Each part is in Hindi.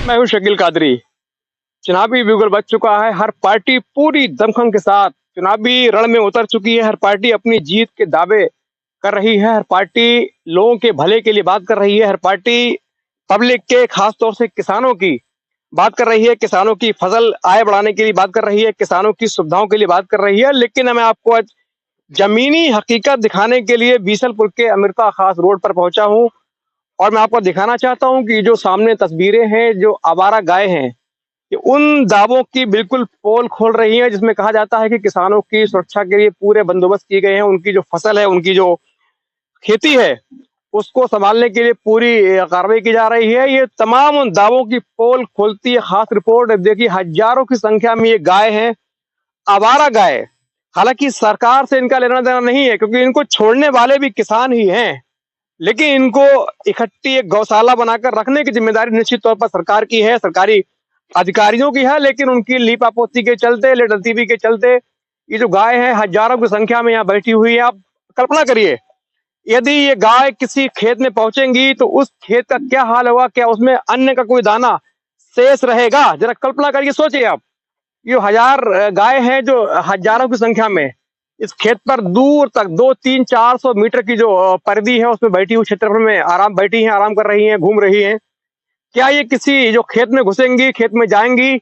मैं हूं शकील कादरी। चुनावी बिगुल बज चुका है। हर पार्टी पूरी दमखम के साथ चुनावी रण में उतर चुकी है। हर पार्टी अपनी जीत के दावे कर रही है। हर पार्टी लोगों के भले के लिए बात कर रही है। हर पार्टी पब्लिक के, खास तौर से किसानों की बात कर रही है। किसानों की फसल आय बढ़ाने के लिए बात कर रही है। किसानों की सुविधाओं के लिए बात कर रही है। लेकिन मैं आपको आज जमीनी हकीकत दिखाने के लिए बीसलपुर के अमेरिका खास रोड पर पहुंचा हूं और मैं आपको दिखाना चाहता हूं कि जो सामने तस्वीरें हैं, जो आवारा गाय हैं, ये उन दावों की बिल्कुल पोल खोल रही है जिसमें कहा जाता है कि किसानों की सुरक्षा के लिए पूरे बंदोबस्त किए गए हैं। उनकी जो फसल है, उनकी जो खेती है, उसको संभालने के लिए पूरी कार्रवाई की जा रही है। ये तमाम उन दावों की पोल खोलती है खास रिपोर्ट। देखिए, हजारों की संख्या में ये गाय है, आवारा गाय। हालांकि सरकार से इनका लेना देना नहीं है, क्योंकि इनको छोड़ने वाले भी किसान ही हैं, लेकिन इनको इकट्ठी एक गौशाला बनाकर रखने की जिम्मेदारी निश्चित तौर पर सरकार की है, सरकारी अधिकारियों की है। लेकिन उनकी लीपापोती के चलते, लेटरतीवी के चलते ये जो गाय है हजारों की संख्या में यहाँ बैठी हुई है। आप कल्पना करिए, यदि ये गाय किसी खेत में पहुंचेंगी तो उस खेत का क्या हाल होगा। क्या उसमें अन्न का कोई दाना शेष रहेगा? जरा कल्पना करके सोचिए आप। ये हजार गाय हैं जो हजारों की संख्या में इस खेत पर दूर तक 200-300-400 मीटर की जो परिधि है उसमें बैठी हुई क्षेत्रफल में आराम बैठी हैं, आराम कर रही हैं, घूम रही हैं। क्या ये किसी जो खेत में घुसेंगी, खेत में जाएंगी,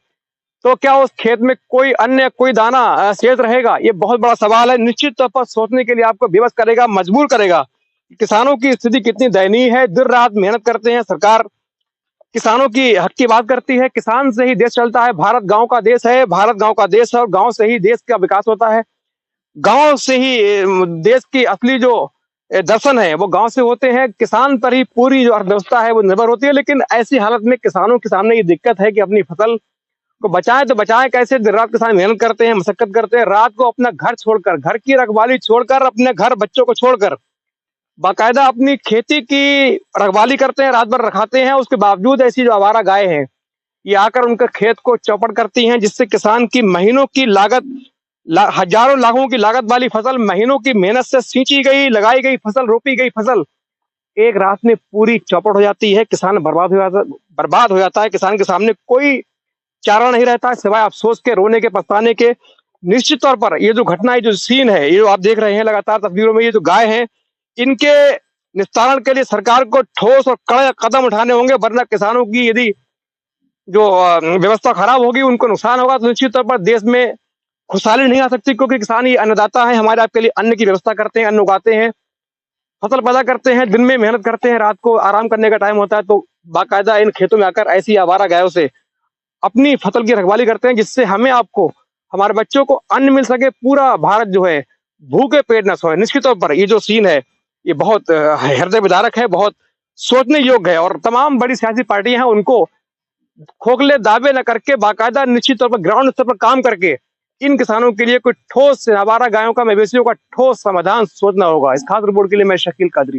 तो क्या उस खेत में कोई अन्य कोई दाना शेष रहेगा? ये बहुत बड़ा सवाल है। निश्चित तौर पर सोचने के लिए आपको विवश करेगा, मजबूर करेगा। किसानों की स्थिति कितनी दयनीय है। दिन रात मेहनत करते हैं, सरकार किसानों की हक की बात करती है। किसान से ही देश चलता है। भारत गांव का देश है, भारत गांव का देश है और गांव से ही देश का विकास होता है। गांव से ही देश की असली जो दर्शन है वो गांव से होते हैं। किसान पर ही पूरी जो अर्थव्यवस्था है वो निर्भर होती है। लेकिन ऐसी हालत में किसानों के सामने ये दिक्कत है कि अपनी फसल को बचाएं तो बचाएं कैसे। दिन रात किसान मेहनत करते हैं, मशक्कत करते हैं, रात को अपना घर छोड़कर, घर की रखवाली छोड़कर, अपने घर बच्चों को छोड़कर बाकायदा अपनी खेती की रखवाली करते हैं, रात भर रखाते हैं। उसके बावजूद ऐसी जो आवारा गाय हैं ये आकर उनके खेत को चौपट करती हैं, जिससे किसान की महीनों की लागत, हजारों लाखों की लागत वाली फसल, महीनों की मेहनत से सींची गई, लगाई गई फसल, रोपी गई फसल एक रात में पूरी चौपट हो जाती है। किसान बर्बाद हो जाता है। किसान के सामने कोई चारा नहीं रहता है सिवाय अफसोस के, रोने के, पछताने के। निश्चित तौर पर ये जो घटना, ये जो सीन है, ये जो आप देख रहे हैं लगातार तस्वीरों में, ये जो गाय हैं, इनके निस्तारण के लिए सरकार को ठोस और कड़े कदम उठाने होंगे, वरना किसानों की यदि जो व्यवस्था खराब होगी, उनको नुकसान होगा, तो निश्चित तौर पर देश में खुशहाली नहीं आ सकती। क्योंकि किसान ही अन्नदाता है, हमारे आपके लिए अन्न की व्यवस्था करते हैं, अन्न उगाते हैं, फसल पैदा करते हैं, दिन में मेहनत करते हैं, रात को आराम करने का टाइम होता है तो बाकायदा इन खेतों में आकर ऐसी आवारा गायों से अपनी फसल की रखवाली करते हैं, जिससे हमें, आपको, हमारे बच्चों को अन्न मिल सके, पूरा भारत जो है भूखे पेट न सोए। निश्चित तौर पर ये जो सीन है ये बहुत हृदय विदारक है, बहुत सोचने योग्य है। और तमाम बड़ी सियासी पार्टियां हैं, उनको खोखले दावे न करके बाकायदा निश्चित तौर पर ग्राउंड स्तर पर काम करके इन किसानों के लिए कोई ठोस, आवारा गायों का, मवेशियों का ठोस समाधान सोचना होगा। इस खास रिपोर्ट के लिए मैं शकील कादरी।